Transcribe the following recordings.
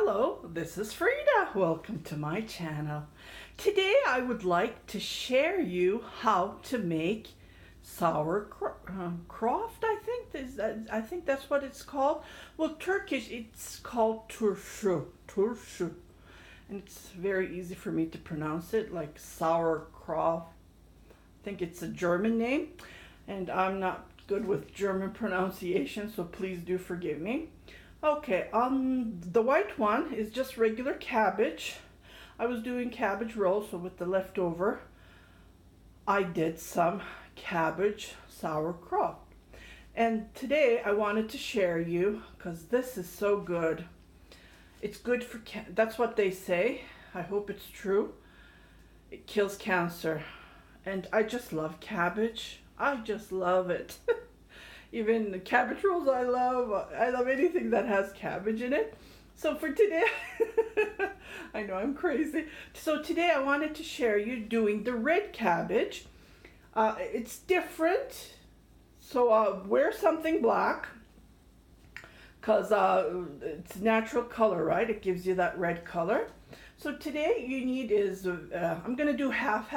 Hello, this is Frida. Welcome to my channel. Today I would like to share you how to make sauerkraut. I think that's what it's called. Well, Turkish it's called turşu, and it's very easy for me to pronounce it, like sauerkraut. I think it's a German name, and I'm not good with German pronunciation, so please do forgive me. Okay, the white one is just regular cabbage. I was doing cabbage rolls, so with the leftover, I did some cabbage sauerkraut. And today I wanted to share you, because this is so good. It's good for, that's what they say. I hope it's true. It kills cancer. And I just love cabbage. I just love it. Even the cabbage rolls I love anything that has cabbage in it. So for today, I know I'm crazy. So today I wanted to share you doing the red cabbage. It's different. So wear something black, because it's natural color, right? It gives you that red color. So today you need is, I'm going to do half.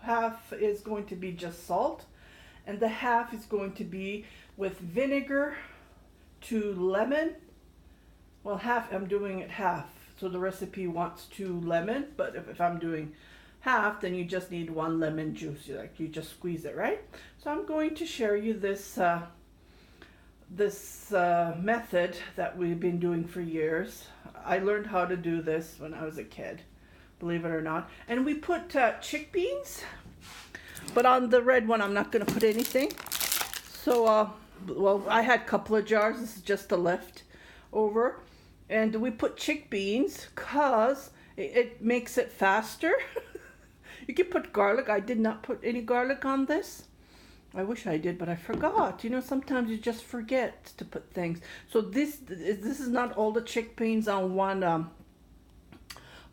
Half is going to be just salt, and the half is going to be with vinegar to lemon. Well, half, I'm doing it half. So the recipe wants 2 lemon, but if I'm doing half, then you just need 1 lemon juice. You just squeeze it, right? So I'm going to share you this method that we've been doing for years. I learned how to do this when I was a kid, believe it or not. And we put chickpeas, but on the red one I'm not going to put anything. So well, I had a couple of jars. This is just a leftover, and we put chickpeas because it makes it faster. You can put garlic. I did not put any garlic on this. I wish I did, but I forgot. You know, sometimes you just forget to put things. So this is not all the chickpeas on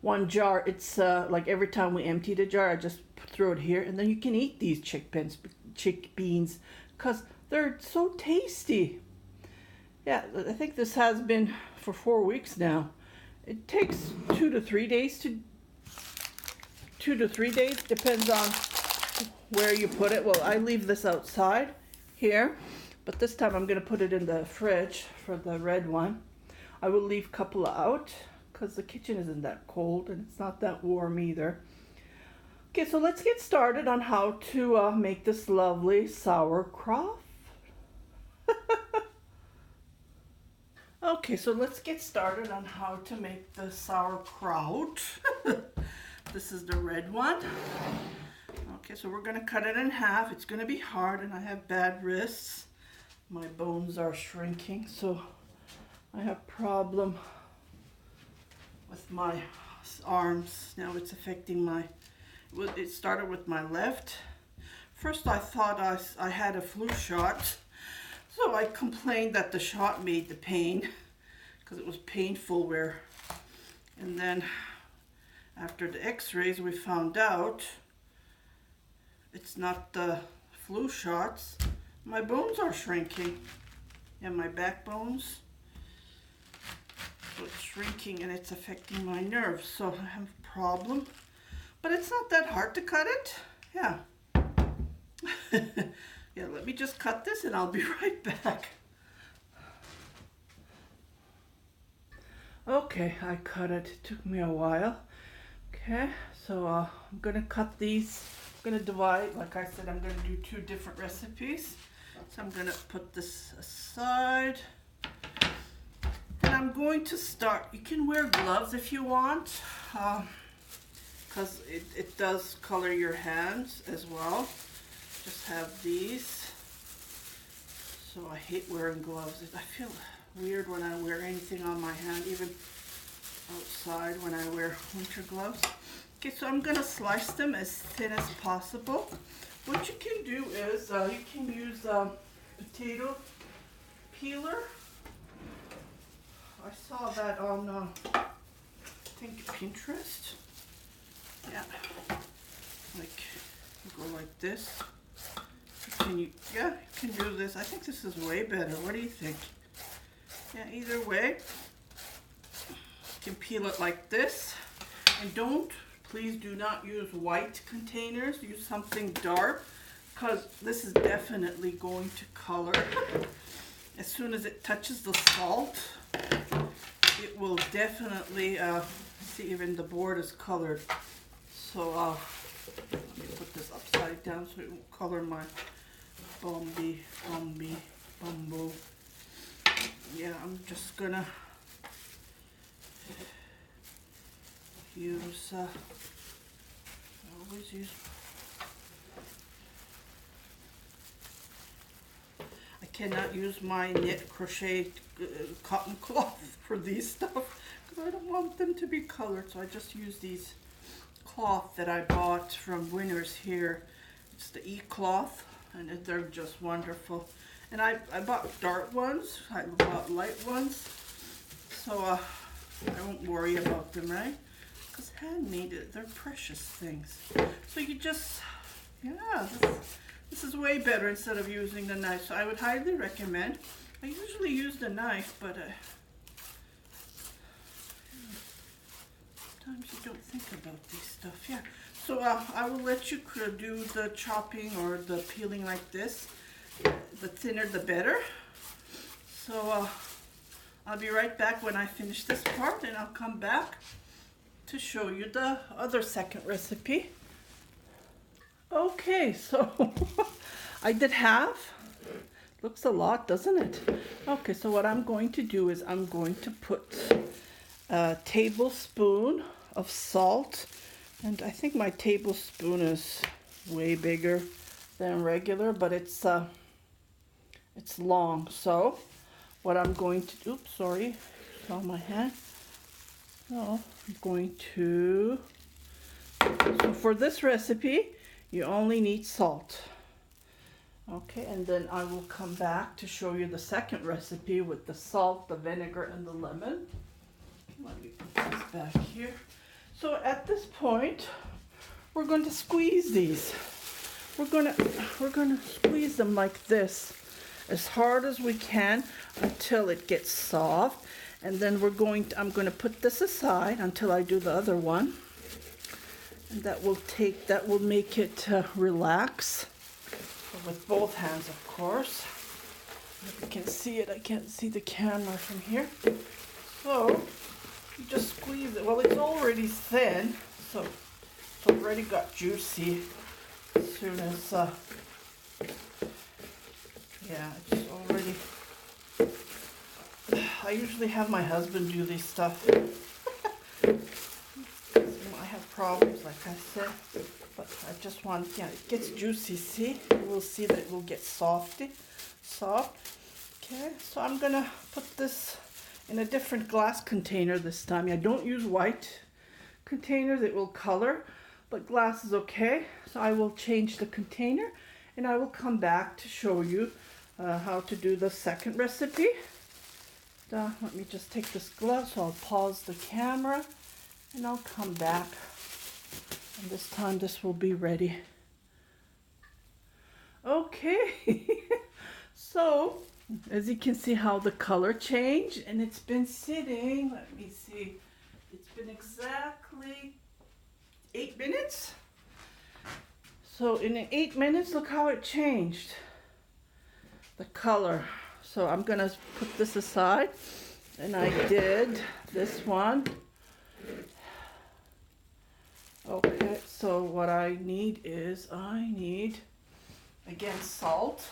one jar. It's like every time we empty the jar, I just throw it here, and then you can eat these chickpeas because they're so tasty. Yeah, I think this has been for 4 weeks now. It takes 2 to 3 days depends on where you put it. Well, I leave this outside here, but this time I'm going to put it in the fridge for the red one. I will leave a couple out because the kitchen isn't that cold and it's not that warm either. Okay, so let's get started on how to make this lovely sauerkraut. Okay, so let's get started on how to make the sauerkraut. This is the red one. Okay, so we're going to cut it in half. It's going to be hard, and I have bad wrists. My bones are shrinking, so I have problem with my arms. Now it's affecting my, it started with my left. First I thought I had a flu shot. So I complained that the shot made the pain, because it was painful and then after the x-rays we found out it's not the flu shots. My bones are shrinking, and my backbones. So it's shrinking and it's affecting my nerves, so I have a problem. But it's not that hard to cut it. Yeah. Yeah, let me just cut this and I'll be right back. Okay, I cut it. It took me a while. Okay, so I'm gonna cut these. I'm gonna divide, like I said, I'm gonna do 2 different recipes. So I'm gonna put this aside. And I'm going to start, you can wear gloves if you want, because it does color your hands as well. Just have these. So I hate wearing gloves. I feel weird when I wear anything on my hand, even outside when I wear winter gloves. Okay, so I'm gonna slice them as thin as possible. What you can do is you can use potato peeler. I saw that on I think Pinterest. Yeah, like you go like this. You can do this. I think this is way better. What do you think? Yeah, either way. can peel it like this. And please do not use white containers. Use something dark, because this is definitely going to color. As soon as it touches the salt, it will definitely, see, even the board is colored. So let me put this upside down so it won't color my bumbo. Yeah, I'm just gonna use, I always use, I cannot use my knit crochet cotton cloth for these stuff because I don't want them to be colored, so I just use these cloth that I bought from Winners here. It's the e-cloth, and they're just wonderful. And I bought dark ones, I bought light ones, so I won't worry about them, right? Because handmade, they're precious things. So you just, yeah, this is way better instead of using the knife. So I would highly recommend. I usually use the knife, but sometimes you don't think about these stuff. Yeah. So I will let you do the chopping or the peeling like this. The thinner the better. So I'll be right back when I finish this part, and I'll come back to show you the other second recipe. Okay, so I did half. Looks a lot, doesn't it? Okay, so what I'm going to do is I'm going to put a tablespoon of salt, and I think my tablespoon is way bigger than regular, but it's long. So what I'm going to do, oops, sorry, saw my hand. So I'm going to, so for this recipe, you only need salt. Okay, and then I will come back to show you the second recipe with the salt, the vinegar, and the lemon. Let me put this back here. So at this point, we're going to squeeze these. We're gonna squeeze them like this, as hard as we can until it gets soft. And then I'm going to put this aside until I do the other one. And that will make it relax. With both hands, of course. If you can see it, I can't see the camera from here. So you just squeeze it. Well, it's already thin, so it's already got juicy. As soon as, yeah, it's already. I usually have my husband do this stuff. I have problems, like I said. But I just want, yeah, it gets juicy, see? We'll see that it will get soft. Okay, so I'm gonna put this in a different glass container this time. I don't use white containers, it will color, but glass is okay. So I will change the container, and I will come back to show you how to do the second recipe. Let me just take this glove, so I'll pause the camera, and I'll come back. And this time this will be ready. Okay, so as you can see how the color changed, and it's been sitting, let me see, it's been exactly 8 minutes. So in 8 minutes, look how it changed, the color. So I'm gonna put this aside, and I did this one. Okay, so what I need is, again, salt.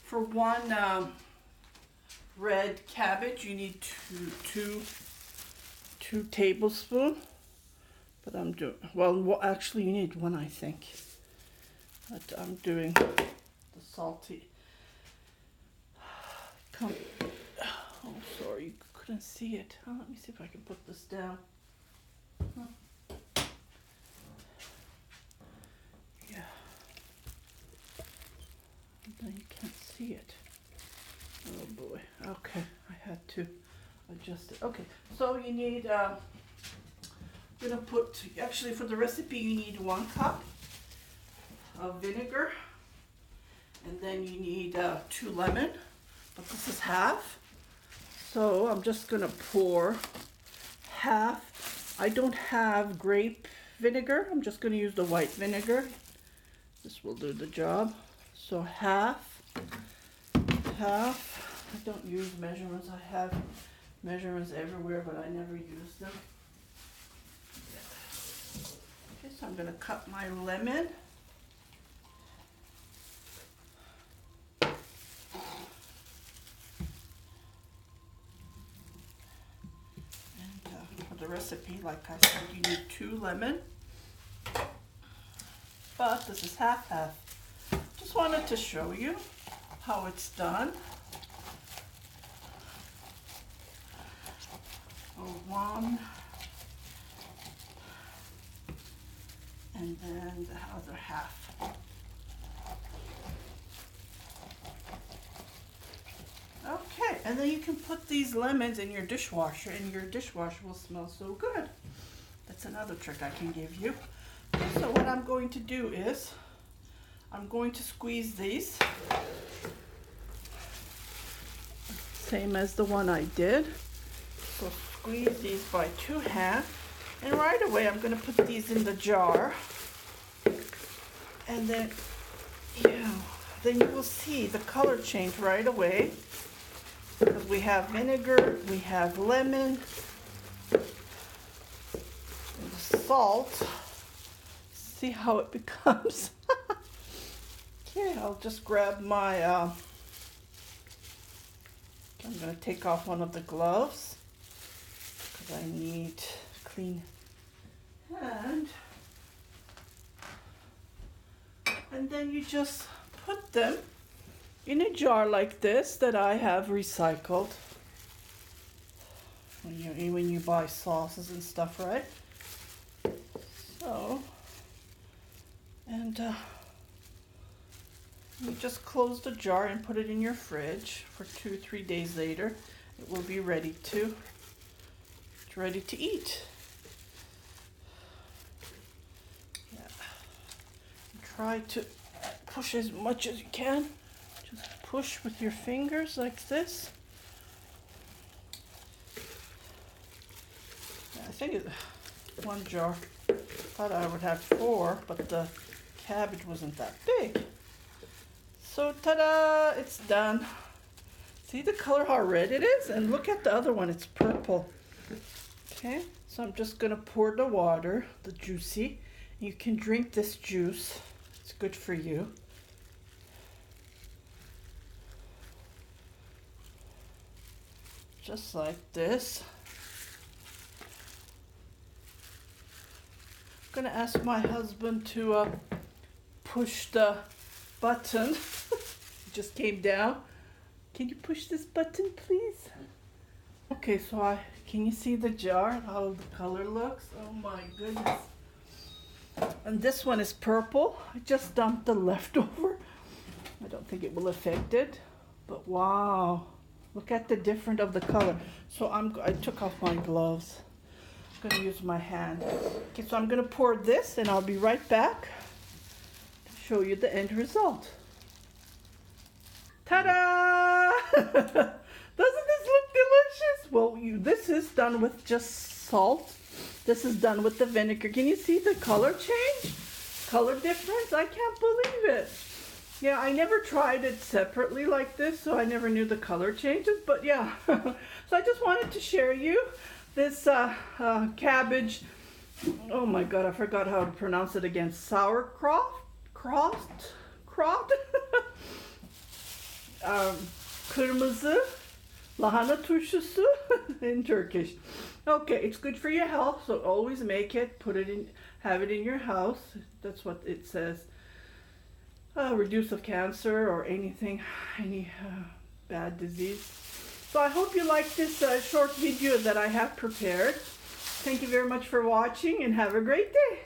For one red cabbage, you need two tablespoons. But I'm doing, well, actually you need one, I think. But I'm doing the salty. Oh, sorry, you couldn't see it. Oh, let me see if I can put this down. Yeah. Then you can't see it. Oh boy. Okay, I had to adjust it. Okay, so you need, I'm gonna put, actually for the recipe you need 1 cup of vinegar, and then you need 2 lemon, but this is half. So I'm just gonna pour half. I don't have grape vinegar. I'm just gonna use the white vinegar. This will do the job. So half. I don't use measurements. I have measurements everywhere, but I never use them. Okay, so I'm gonna cut my lemon. The recipe, like I said, you need 2 lemon, but this is half. Just wanted to show you how it's done. So 1, and then the other half. Okay, and then you can put these lemons in your dishwasher, and your dishwasher will smell so good. That's another trick I can give you. So what I'm going to do is, I'm going to squeeze these, same as the one I did. So squeeze these by 2 hands, and right away I'm going to put these in the jar, and then, then you will see the color change right away. Because we have vinegar, we have lemon, and the salt. See how it becomes. Okay, I'll just grab my, I'm going to take off one of the gloves because I need a clean hand. And then you just put them in a jar like this that I have recycled. When you buy sauces and stuff, right? So, and you just close the jar and put it in your fridge for 2-3 days later. It will be ready to eat. Yeah. Try to push as much as you can. Just push with your fingers like this. Yeah, I think it's 1 jar. Thought I would have 4, but the cabbage wasn't that big. So ta-da! It's done. See the color how red it is? And look at the other one, it's purple. Okay, so I'm just gonna pour the water, the juicy. You can drink this juice. It's good for you. Just like this. I'm gonna ask my husband to push the button. It just came down. Can you push this button, please? Okay, so can you see the jar, how the color looks? Oh my goodness. And this one is purple. I just dumped the leftover. I don't think it will affect it, but wow. Look at the difference of the color. So I took off my gloves. I'm gonna use my hand. Okay, so I'm gonna pour this and I'll be right back to show you the end result. Ta-da! Doesn't this look delicious? Well, this is done with just salt. This is done with the vinegar. Can you see the color change? Color difference? I can't believe it. Yeah, I never tried it separately like this, so I never knew the color changes, but yeah. So I just wanted to share you this cabbage. Oh my God, I forgot how to pronounce it again. Sauerkraut? Kırmızı, lahana turşusu in Turkish. Okay, it's good for your health, so always make it, put it in, have it in your house. That's what it says. Reduce of cancer or anything, any bad disease. So I hope you like this short video that I have prepared. Thank you very much for watching and have a great day.